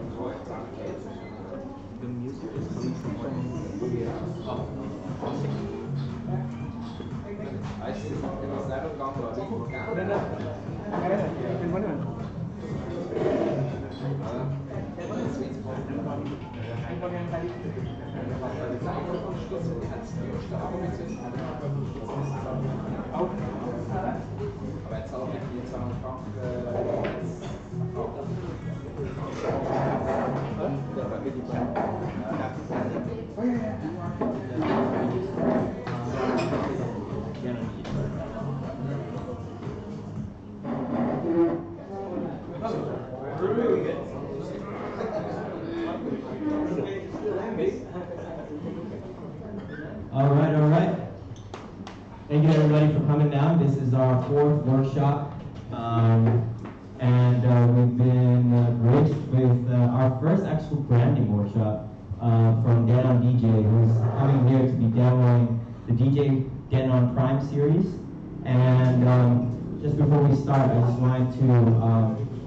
The music is coming from All right. Thank you everybody for coming down. This is our fourth workshop, and we've been graced with our first actual branding workshop from Denon DJ, who's coming here to be demoing the DJ Denon Prime series. And just before we start, I just wanted to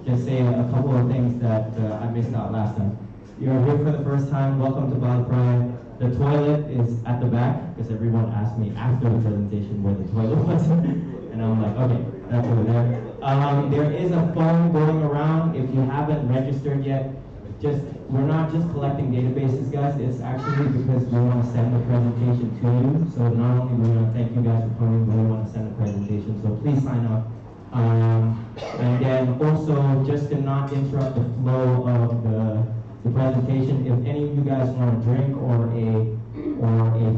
just say a couple of things that I missed out last time. You're here for the first time, welcome to Bali Praia. The toilet is at the back, because everyone asked me after the presentation where the toilet was. And I'm like, okay, that's over there. There is a phone going around. If you haven't registered yet, we're not just collecting databases, guys. It's actually because we want to send the presentation to you. So not only do we want to thank you guys for coming, but we want to send the presentation. So please sign up. And then also, just to not interrupt the flow of the presentation, if any of you guys want a drink or a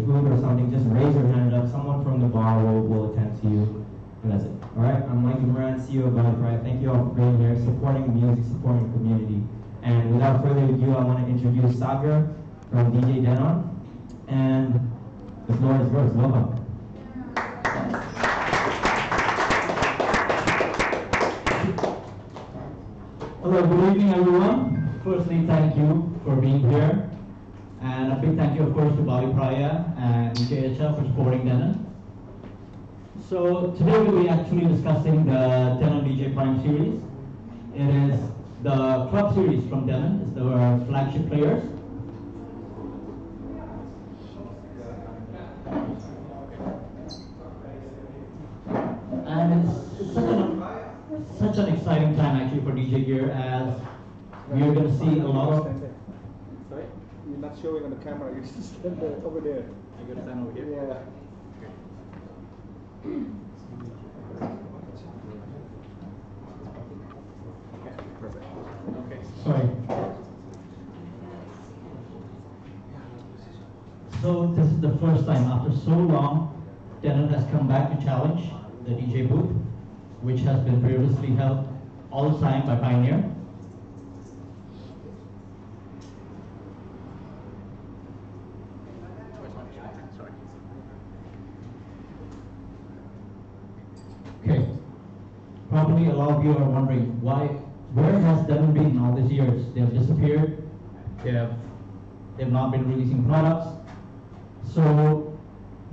food or something, just raise your hand up. Someone from the bar will attend to you, and that's it. All right, I'm Mike Moran, CEO of Bali Praia. Thank you all for being here, supporting music, supporting the community. And without further ado, I want to introduce Sagar from DJ Denon, and the floor is yours. Welcome. Hello, good evening everyone. Firstly, thank you for being here. And a big thank you, of course, to Bali Praia and DJ Echa for supporting Denon. So today we'll be actually discussing the Denon DJ Prime series. It is the club series from Denon. It's the flagship players. And it's such an exciting time actually for DJ gear, as we're going to see a lot of... Sorry? You're not showing on the camera, you just stand there, over there. I gotta stand over here? Yeah. Okay, perfect. Okay. Sorry. So this is the first time after so long Denon has come back to challenge the DJ booth, which has been previously held all the time by Pioneer. Sorry. Okay. Probably a lot of you are wondering where has Denon been all these years? They have disappeared. They've not been releasing products. So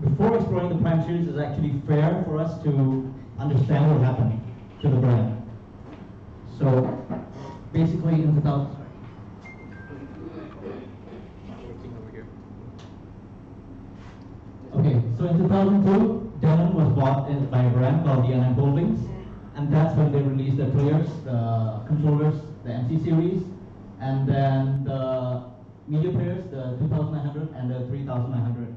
before exploring the Prime series, it's actually fair for us to understand what happened to the brand. So basically in 2000. Okay, so in 2002, Denon was bought by a brand called Denon Holdings, and that's when they released the players, the controllers, the MC series, and then the media players, the 2900 and the 3900.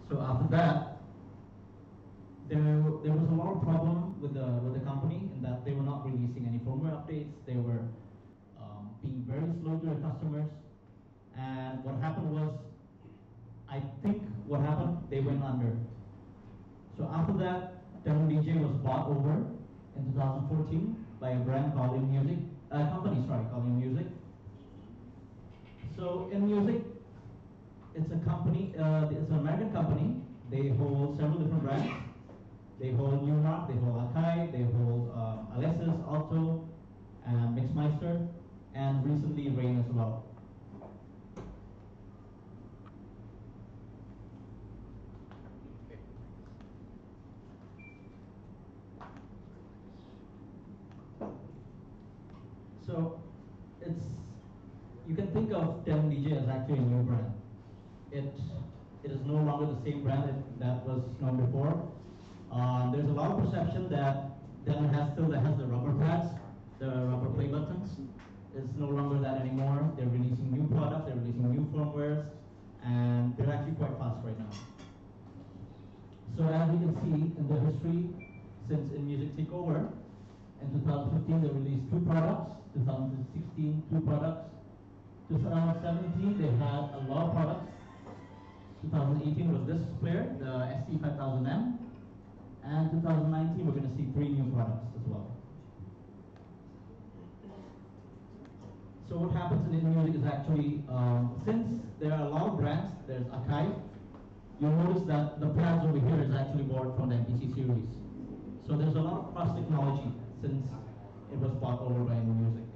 So after that, there was a lot of problem with the company in that they were not releasing any firmware updates. They were being very slow to their customers, and what happened was, I think what happened, they went under. So after that, Denon DJ was bought over in 2014 by a brand called In Music, company called In Music. So In Music, it's a company, it's an American company. They hold several different brands. They hold Newmark, they hold Akai, they hold Alessis, Alto, and Mixmeister, and recently Rain as well. So it's you can think of Denon DJ as actually a new brand. It is no longer the same brand that was known before. There's a lot of perception that Denon still has the rubber pads, the rubber play buttons. It's no longer that anymore. They're releasing new products, they're releasing new firmwares, and they're actually quite fast right now. So as you can see in the history, since InMusic took over, in 2015 they released 2 products, 2016 2 products, 2017 they had a lot of products, 2018 was this player, the SC5000M, and 2019 we're going to see 3 new products as well. So what happens in InMusic is actually, since there are a lot of brands, there's Archive, you'll notice that the pads over here is actually borrowed from the MPC series. So there's a lot of cross technology since it was bought over by InMusic.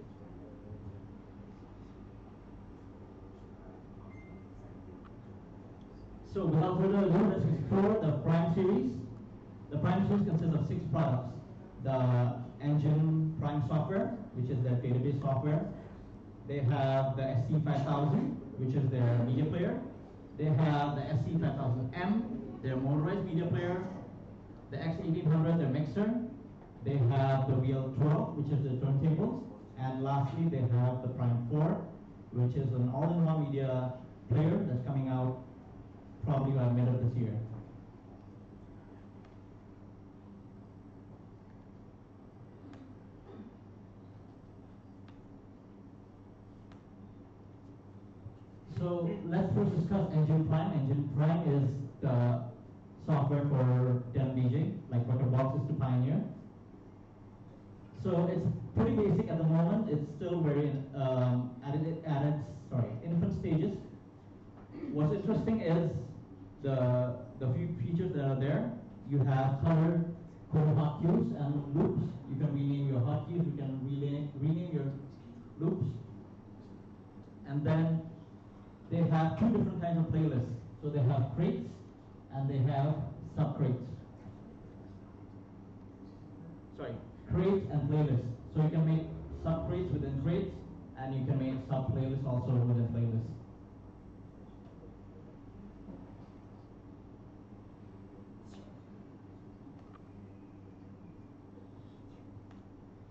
So without further ado, let's explore the Prime series. The Prime series consists of 6 products. The Engine Prime software, which is their database software. They have the SC5000, which is their media player. They have the SC5000M, their motorized media player. The X1800, their mixer. They have the VL12, which is the turntables. And lastly, they have the Prime 4, which is an all-in-one media player that's coming out probably by mid of this year. So let's first discuss Engine Prime. Engine Prime is the software for Denon DJ, like what the box is to Pioneer. So it's pretty basic at the moment. It's still very at its infant stages. What's interesting is the few features that are there. You have colored code hotkeys and loops. You can rename your hotkeys. You can rename your loops. And then they have 2 different kinds of playlists. So they have crates and they have sub-crates. Sorry, crates and playlists. So you can make sub-crates within crates and you can make sub-playlists also within playlists.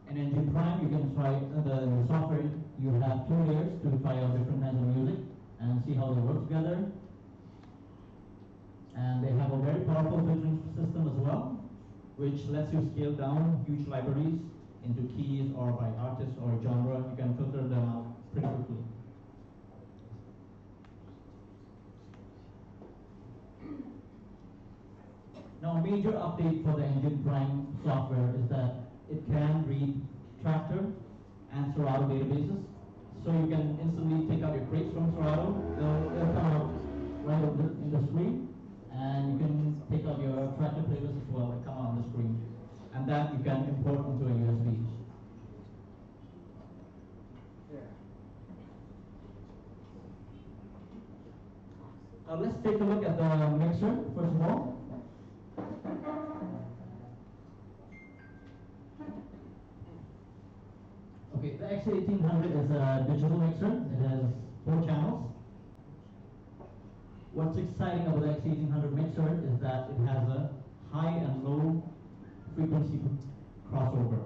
In Engine Prime, you can try the software. You have 2 layers to try out different kinds of music and see how they work together. And they have a very powerful filtering system as well, which lets you scale down huge libraries into keys or by artist or genre. You can filter them out pretty quickly. Now, a major update for the Engine Prime software is that it can read Tractor and Serato databases. So you can instantly take out your crates from Serato. They'll come out right in the screen. And you can take out your Tractor playlist as well. They come out on the screen. And that you can import into a USB. Let's take a look at the mixer, first of all. Okay, the X1800 is a digital mixer. It has 4 channels. What's exciting about the X1800 mixer is that it has a high and low frequency crossover.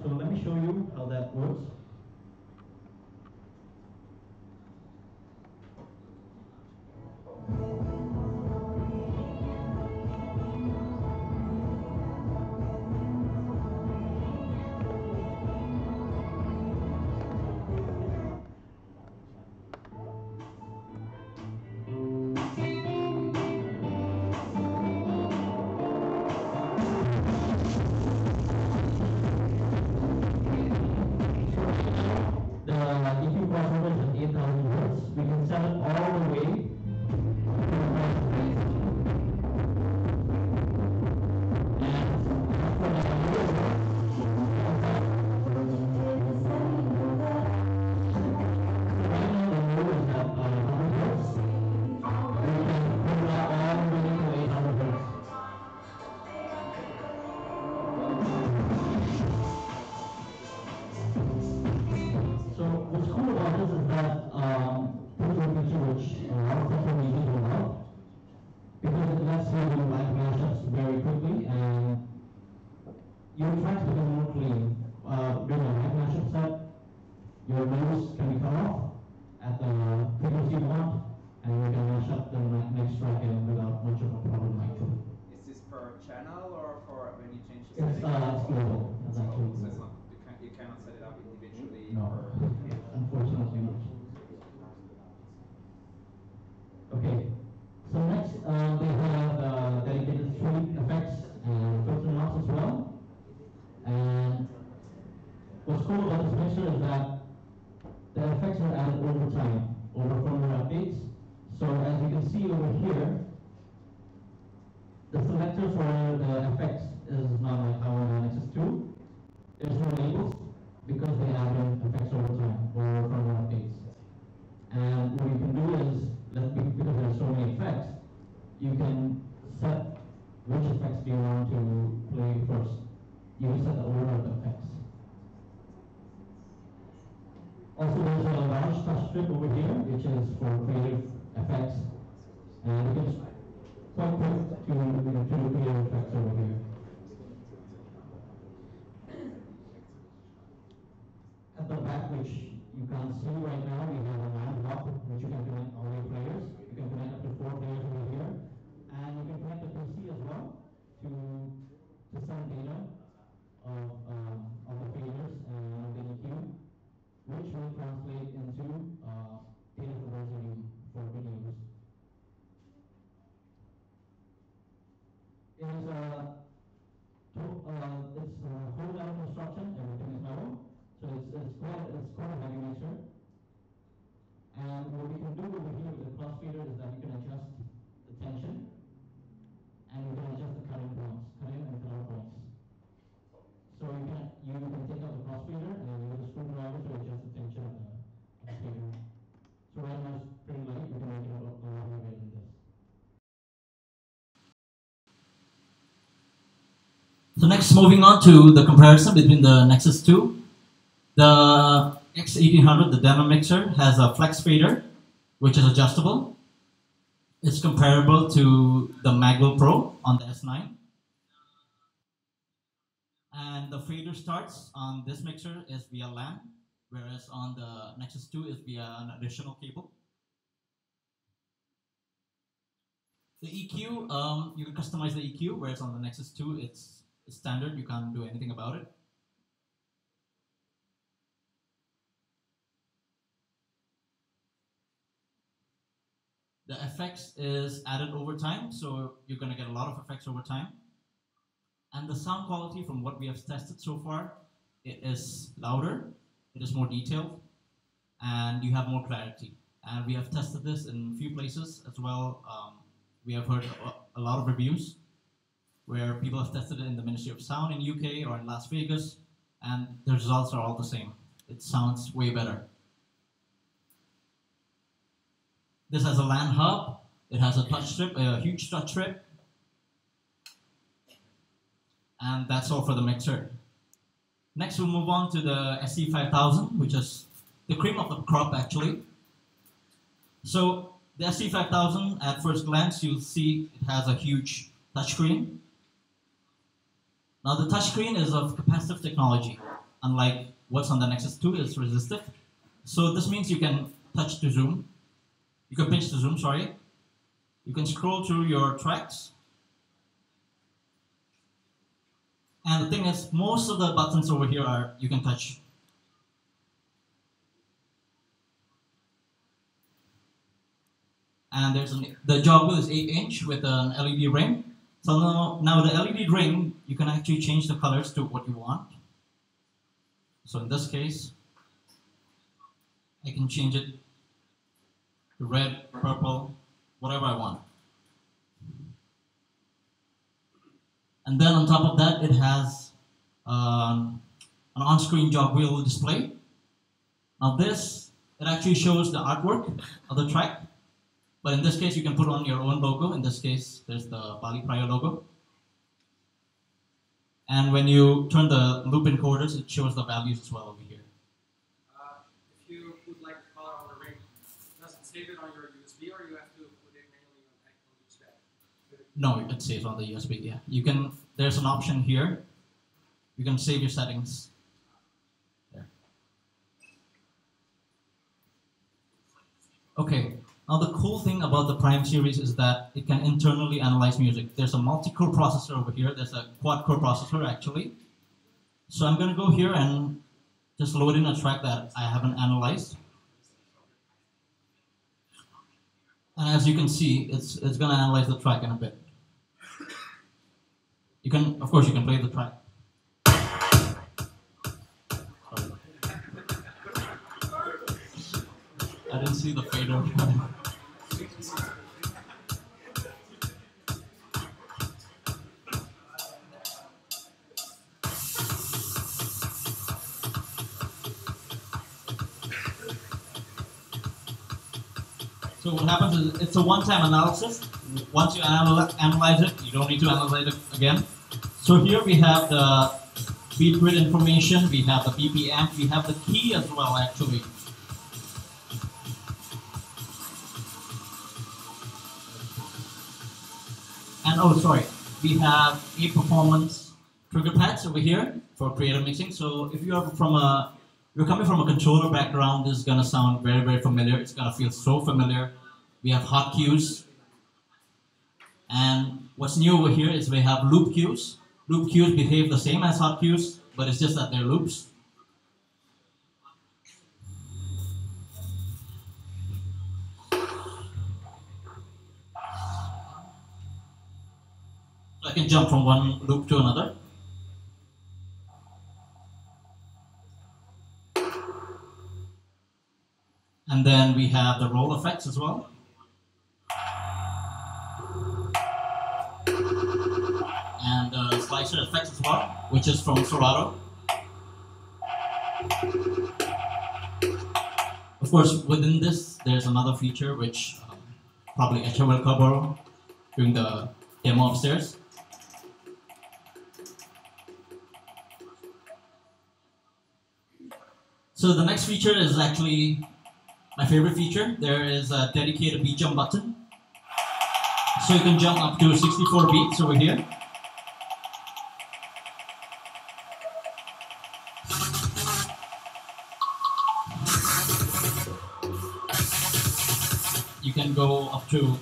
So let me show you how that works. We can set it all the way to the first place. And for the right now the low is at 100 hertz. We can put it out all the way to 800 hertz. So what's cool about this is that What's cool about this mixer is that the effects are added over time, over firmware updates. So as you can see over here, the selector for the effects is not like how on Nexus 2. There's no labels because they add in effects over time, over firmware updates. And what you can do is, because there's so many effects, you can set which effects do you want to play first. You can set the order of the effects. Also, there's a large touch strip over here, which is for creative effects. And it's quite quick to do creative effects over here. At the back, which you can't see right now, we have a LAN block, which you can connect all your players. You can connect up to 4 players over here. And you can connect the PC as well to send data of the faders and the EQ, which will translate into data conversion for videos. It's a whole level construction, everything is metal. So it's quite a heavy mixer. And what we can do over here with the crossfader is that you can adjust the tension and you can adjust the cutting points, cutting and cut out points. So you can take out the crossfader and then use a screwdriver to adjust the tension of the fader. So right now it's pretty light, we can make it a lot more heavier than this. So next, moving on to the comparison between the Nexus 2. The X1800, the Denon mixer, has a flex fader, which is adjustable. It's comparable to the Magwell Pro on the S9. And the fader starts on this mixer is via LAN, whereas on the Nexus 2 is via an additional cable. The EQ, you can customize the EQ, whereas on the Nexus 2 it's standard, you can't do anything about it. The effects is added over time, so you're going to get a lot of effects over time. And the sound quality from what we have tested so far, it is louder, it is more detailed, and you have more clarity. And we have tested this in a few places as well. We have heard a lot of reviews where people have tested it in the Ministry of Sound in UK or in Las Vegas, and the results are all the same. It sounds way better. This has a LAN hub, it has a touch strip, a huge touch strip, and that's all for the mixer. Next we'll move on to the SC5000, which is the cream of the crop actually. So the SC5000, at first glance you'll see it has a huge touchscreen. Now the touchscreen is of capacitive technology, unlike what's on the Nexus 2 is resistive. So this means you can touch to zoom. You can pinch to zoom, sorry. You can scroll through your tracks. And the thing is, most of the buttons over here are you can touch. And the joggle is 8" with an LED ring. So now the LED ring, you can actually change the colors to what you want. So in this case, I can change it to red, purple, whatever I want. And then on top of that, it has an on-screen jog wheel display. Now this, it actually shows the artwork of the track. But in this case, you can put on your own logo. In this case, there's the Bali Praia logo. And when you turn the loop encoders, it shows the values as well over here. If you would like to color on the ring, does it save it on your USB or you have to put it manually on each stack? No, it saves on the USB, yeah. You can, there's an option here. You can save your settings. There. Okay. Now the cool thing about the Prime series is that it can internally analyze music. There's a multi-core processor over here. There's a quad-core processor actually. So I'm going to go here and just load in a track that I haven't analyzed. And as you can see, it's going to analyze the track in a bit. You can, of course, you can play the track. Sorry. I didn't see the fader. So what happens is it's a one-time analysis. Once you analyze it, you don't need to analyze it again. So here we have the beat grid information, we have the BPM, we have the key as well actually. And oh sorry, we have a performance trigger pads over here for creative mixing. So if you're coming from a controller background, this is gonna sound very, very familiar. It's gonna feel so familiar. We have hot cues. And what's new over here is we have loop cues. Loop cues behave the same as hot cues, but it's just that they're loops. So I can jump from one loop to another. And then we have the roll effects as well. And slicer effects as well, which is from Serato. Of course, within this, there's another feature which probably Echa will cover during the demo upstairs. So the next feature is actually my favorite feature. There is a dedicated beat jump button. So you can jump up to 64 beats over here. You can go up to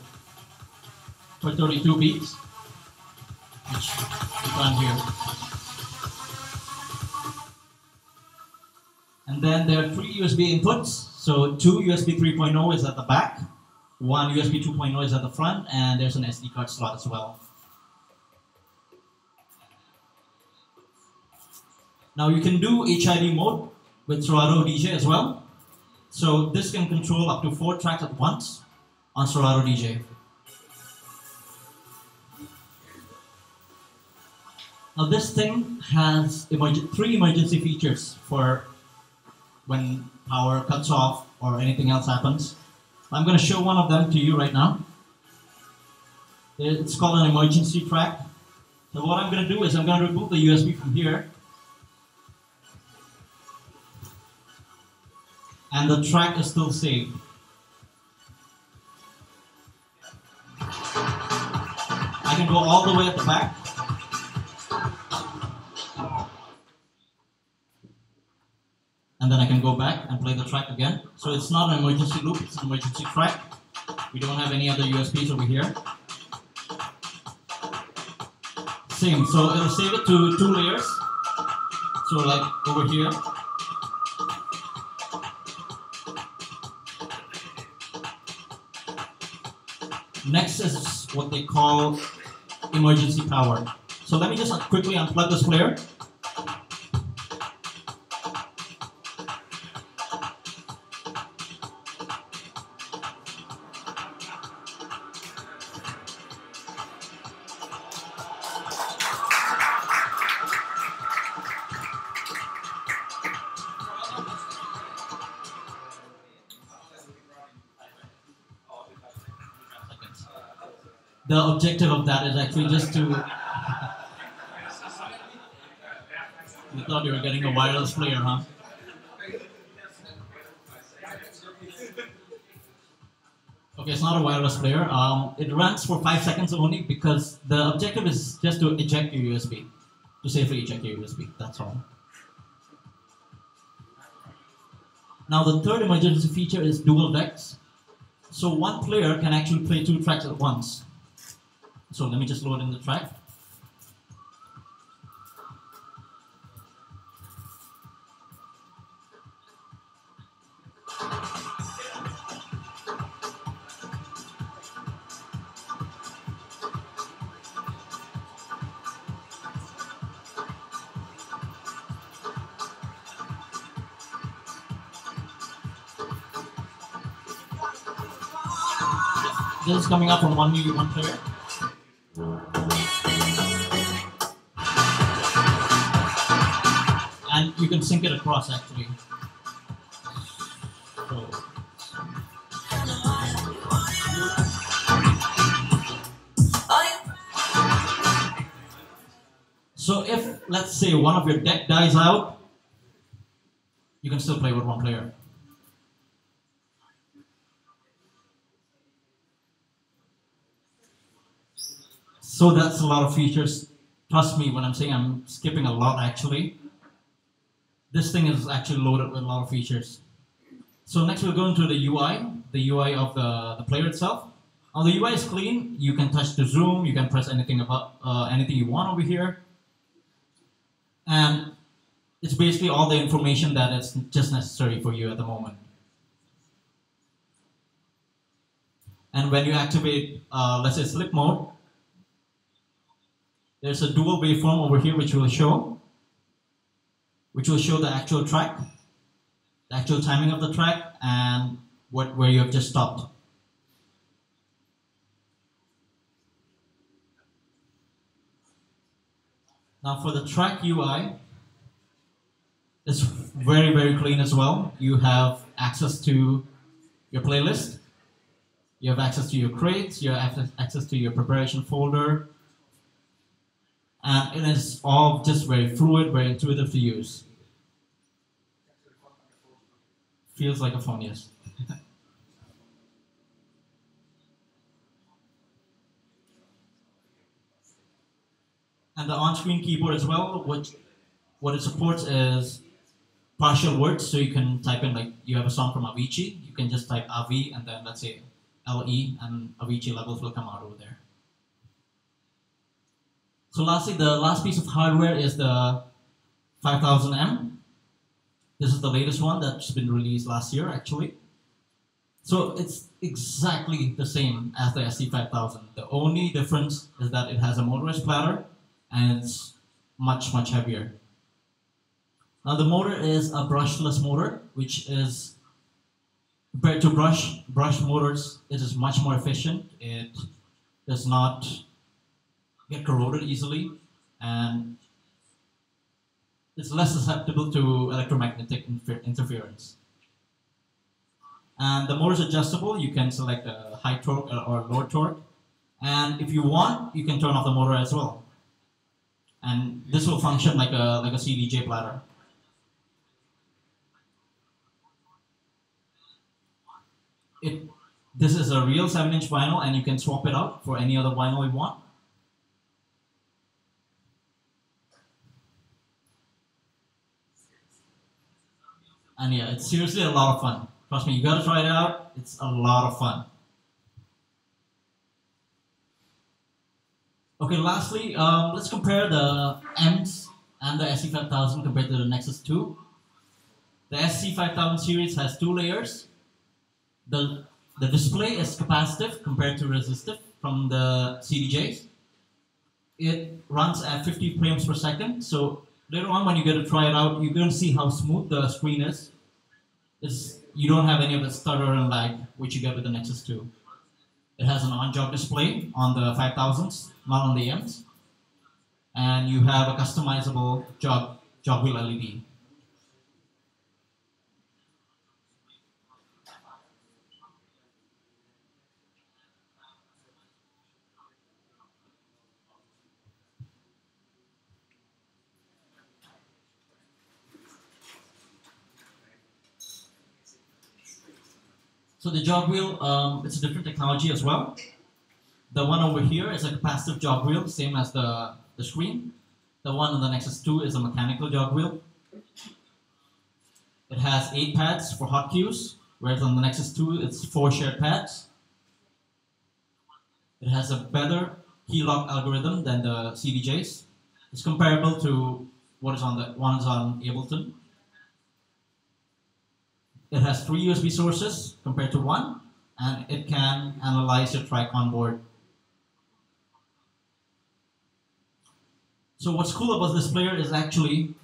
32 beats, which you can't hear. And then there are 3 USB inputs. So 2 USB 3.0 is at the back, 1 USB 2.0 is at the front, and there's an SD card slot as well. Now you can do HID mode with Serato DJ as well. So this can control up to 4 tracks at once on Serato DJ. Now this thing has 3 emergency features for when power cuts off or anything else happens. I'm going to show one of them to you right now. It's called an emergency track. So what I'm going to do is I'm going to remove the USB from here. And the track is still saved. I can go all the way at the back. And then I can go back and play the track again. So it's not an emergency loop, it's an emergency track. We don't have any other USBs over here. Same, so it'll save it to 2 layers. So like over here. Next is what they call emergency power. So let me just quickly unplug this player. The objective of that is actually just to... You thought you were getting a wireless player, huh? Okay, it's not a wireless player. It runs for 5 seconds only because the objective is just to eject your USB. To safely eject your USB, that's all. Now the third emergency feature is dual decks. So one player can actually play 2 tracks at once. So let me just load in the track. this is coming up from one player. And you can sync it across actually. So if, let's say, one of your deck dies out, you can still play with one player. So that's a lot of features. Trust me when I'm saying I'm skipping a lot actually. This thing is actually loaded with a lot of features. So next we'll go into the UI of the player itself. Now the UI is clean. You can touch the zoom. You can press anything about anything you want over here. And it's basically all the information that is just necessary for you at the moment. And when you activate, let's say slip mode, there's a dual waveform over here which will show the actual track, the actual timing of the track, and where you have just stopped. Now for the track UI, it's very, very clean as well. You have access to your playlist, you have access to your crates, you have access to your preparation folder, and it is all just very fluid, very intuitive to use. Feels like a phone, yes. And the on-screen keyboard as well, what it supports is partial words, so you can type in, like, you have a song from Avicii, you can just type Avi and then let's say LE, and Avicii levels will come out over there. So lastly, the last piece of hardware is the 5000M. This is the latest one that's been released last year actually. So it's exactly the same as the SC5000. The only difference is that it has a motorized platter and it's much, much heavier. Now the motor is a brushless motor, which is, compared to brush motors, it is much more efficient. It does not get corroded easily, and it's less susceptible to electromagnetic interference. And the motor is adjustable. You can select a high torque or low torque, and if you want, you can turn off the motor as well. And this will function like a CDJ platter. This is a real 7-inch vinyl, and you can swap it out for any other vinyl you want. And yeah, it's seriously a lot of fun. Trust me, you gotta try it out. It's a lot of fun. Okay, lastly, let's compare the M's and the SC5000 compared to the Nexus 2. The SC5000 series has 2 layers. The display is capacitive compared to resistive from the CDJs. It runs at 50 frames per second, so later on when you get to try it out, you're going to see how smooth the screen is. You don't have any of the stutter and lag which you get with the Nexus 2. It has an on-jog display on the 5000s, not on the M's. And you have a customizable jog wheel LED. So the jog wheel, it's a different technology as well. The one over here is a capacitive jog wheel, same as the screen. The one on the Nexus 2 is a mechanical jog wheel. It has 8 pads for hot cues, whereas on the Nexus 2 it's 4 shared pads. It has a better key lock algorithm than the CDJs. It's comparable to what is on the ones on Ableton. It has 3 USB sources compared to 1, and it can analyze your track on board. So what's cool about this player is actually,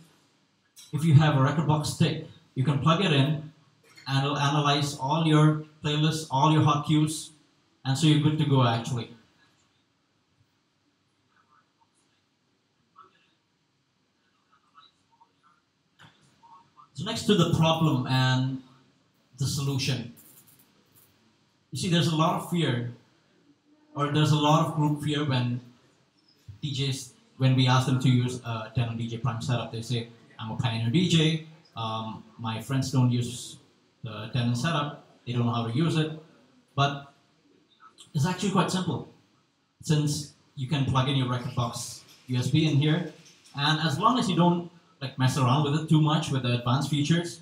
if you have a record box stick, you can plug it in and it'll analyze all your playlists, all your hot cues, And so you're good to go actually. So next to the problem and the solution. You see, there's a lot of fear, or there's a lot of group fear when DJs, when we ask them to use a Denon DJ Prime setup, they say, I'm a pioneer DJ, my friends don't use the Denon setup, they don't know how to use it. But it's actually quite simple, since you can plug in your record box USB in here, and as long as you don't like mess around with it too much with the advanced features,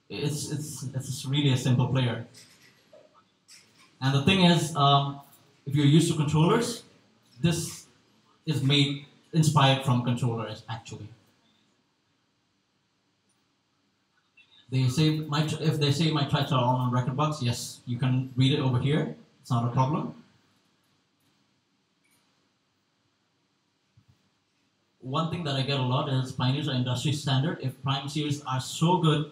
it's really a simple player. And the thing is, if you're used to controllers, this is inspired from controllers actually. They say if they say my tracks are on record box, yes, you can read it over here. It's not a problem. One thing that I get a lot is Pioneers are industry standard. If Prime series are so good,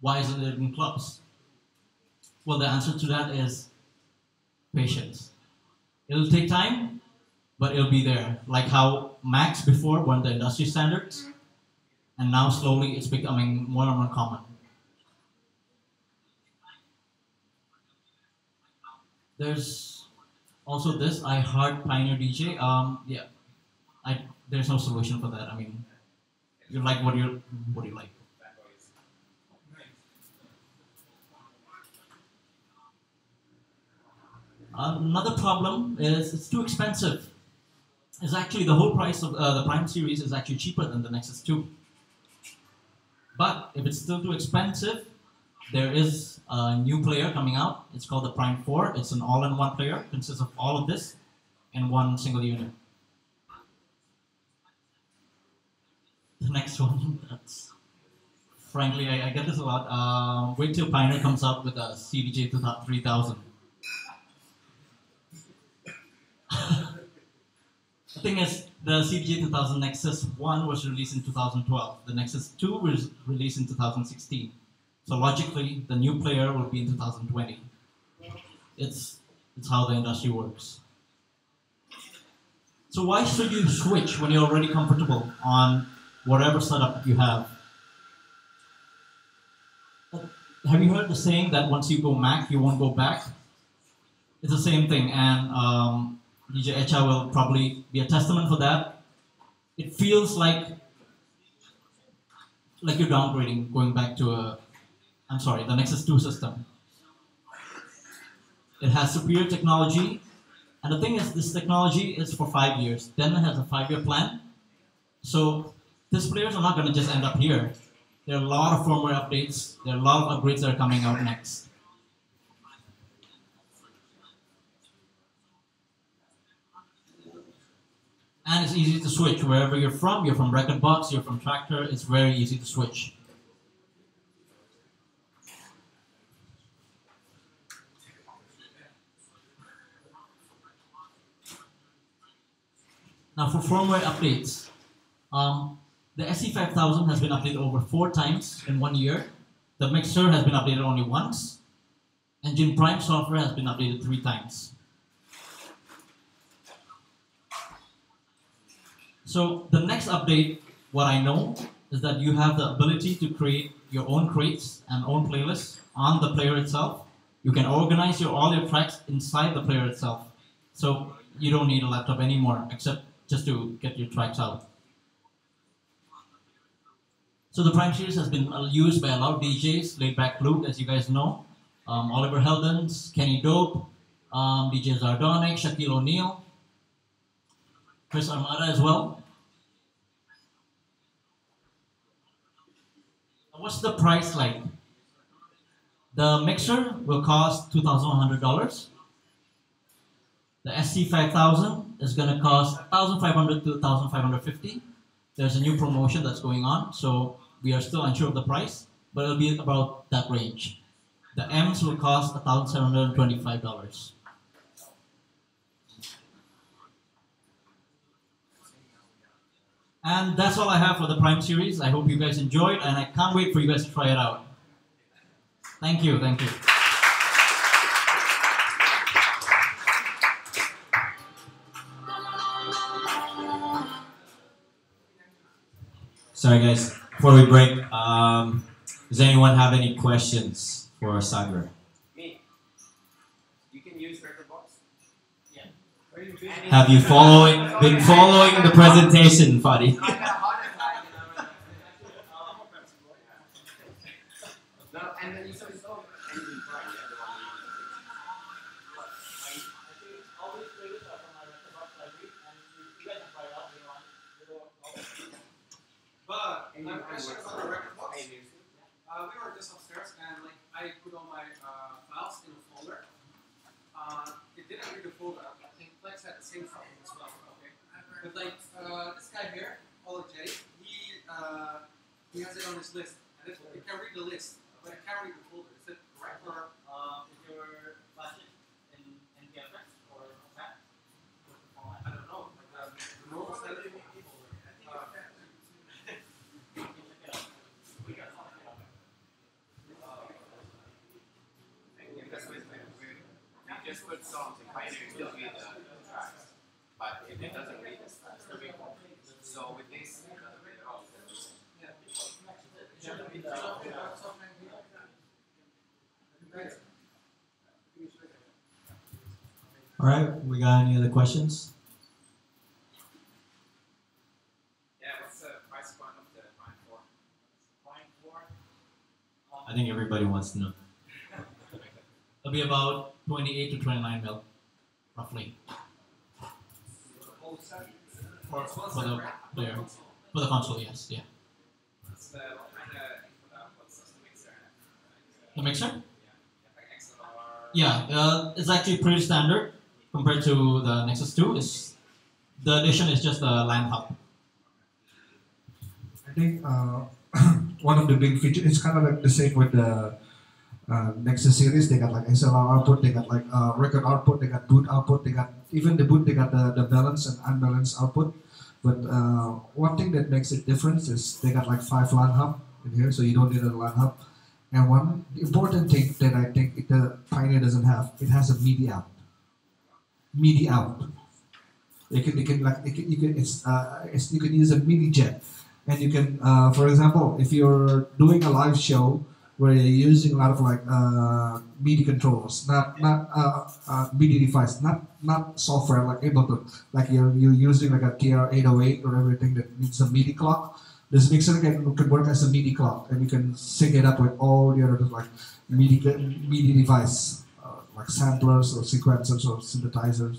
why isn't it in clubs? Well, the answer to that is patience. It'll take time, but it'll be there. Like how Max before won the industry standards, and now slowly it's becoming more and more common. There's also this, I heart Pioneer DJ. Yeah, there's no solution for that. I mean, you like what you like. Another problem is it's too expensive. It's actually the whole price of the Prime series is actually cheaper than the Nexus 2. But if it's still too expensive, there is a new player coming out. It's called the Prime 4. It's an all-in-one player. Consists of all of this in one single unit. The next one, that's frankly, I get this a lot. Wait till Pioneer comes out with a CDJ 3000. The thing is, the CDJ 2000 Nexus 1 was released in 2012. The Nexus 2 was released in 2016. So logically, the new player will be in 2020. It's how the industry works. So why should you switch when you're already comfortable on whatever setup you have? Have you heard the saying that once you go Mac, you won't go back? It's the same thing, and DJ Echa will probably be a testament for that. It feels like you're downgrading, going back to the Nexus 2 system. It has superior technology, and the thing is, this technology is for 5 years. Denon has a 5-year plan, so these players are not going to just end up here. There are a lot of firmware updates, there are a lot of upgrades that are coming out next. And it's easy to switch. Wherever you're from Record Box, you're from Tractor, it's very easy to switch. Now for firmware updates, the SE5000 has been updated over 4 times in 1 year. The mixer has been updated only once. Engine Prime software has been updated 3 times. So the next update, what I know, is that you have the ability to create your own crates and own playlists on the player itself. You can organize all your tracks inside the player itself. So you don't need a laptop anymore, except just to get your tracks out. So the Prime series has been used by a lot of DJs, Laidback Luke, as you guys know, Oliver Heldens, Kenny Dope, DJ Zardonic, Shaquille O'Neal, Chris Armada as well. What's the price like? The mixer will cost $2,100. The SC5000 is going to cost $1,500 to $1,550. There's a new promotion that's going on, so we are still unsure of the price, but it'll be about that range. The M's will cost $1,725. And that's all I have for the Prime series. I hope you guys enjoyed, and I can't wait for you guys to try it out. Thank you, thank you. Sorry guys, before we break, does anyone have any questions for Sagar? Me. You can use record box. Yeah. Have you been following the presentation, Fadi? No, and then you said it's all engine prime. But my question is on the record box. We were just upstairs and like I put all my files in a folder. It didn't read the folder. I think Flex had the same problem as well. Okay, but like this guy here, J, he has it on his list, and it can read the list, but it can't read the folder. Is it correct or Is your budget in NPFX or that? I don't know. Like the normal standard. Just put songs and Pioneer still read the tracks. But if it doesn't read, it's still read. So with this, it doesn't read at all. All right, we got any other questions? Yeah, what's the price point of the Prime 4? Prime 4? I think everybody wants to know. It'll be about 28 to 29 mil, roughly. For the player. For the console, yes, yeah. What's the, what kind of input outputs does the mixer have? The mixer? Yeah, like XLR? Yeah, it's actually pretty standard compared to the Nexus 2. The addition is just the LAN hub. I think one of the big features is kind of like the same with the Nexus series. They got like XLR output, they got like record output, they got boot output, they got even the boot, they got the balanced and unbalanced output. But one thing that makes it different is they got like 5 LAN hub in here, so you don't need a LAN hub. And one important thing that I think the Pioneer doesn't have, it has a MIDI out. MIDI out. You can use a MIDI jet, and you can, for example, if you're doing a live show where you're using a lot of like MIDI controllers, not MIDI device, not software like Ableton, like you're using like a TR-808 or everything that needs a MIDI clock. This mixer can work as a MIDI clock, and you can sync it up with all the other like MIDI device, like samplers or sequencers or synthesizers.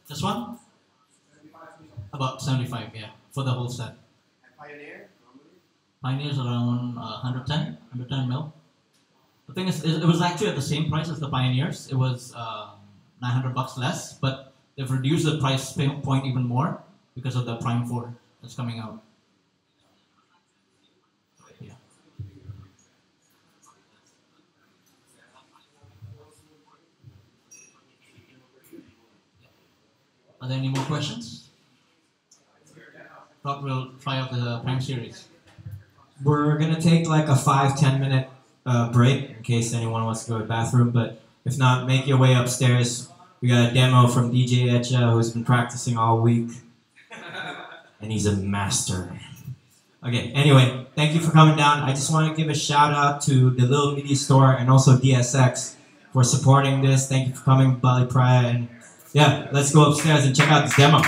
This one? About 75, yeah, for the whole set. And Pioneer, normally? Pioneer's around 110 mil. The thing is, it was actually at the same price as the Pioneers. It was $900 less, but they've reduced the price point even more because of the Prime 4 that's coming out. Yeah. Are there any more questions? Thought we'll try out the Prime series. We're gonna take like a 5-10 minute break in case anyone wants to go to the bathroom, but if not, make your way upstairs. We got a demo from DJ Echa who's been practicing all week, and he's a master. Okay, anyway, thank you for coming down. I just want to give a shout out to the Little Media Store and also DSX for supporting this. Thank you for coming, Bali Praia, and yeah, let's go upstairs and check out this demo.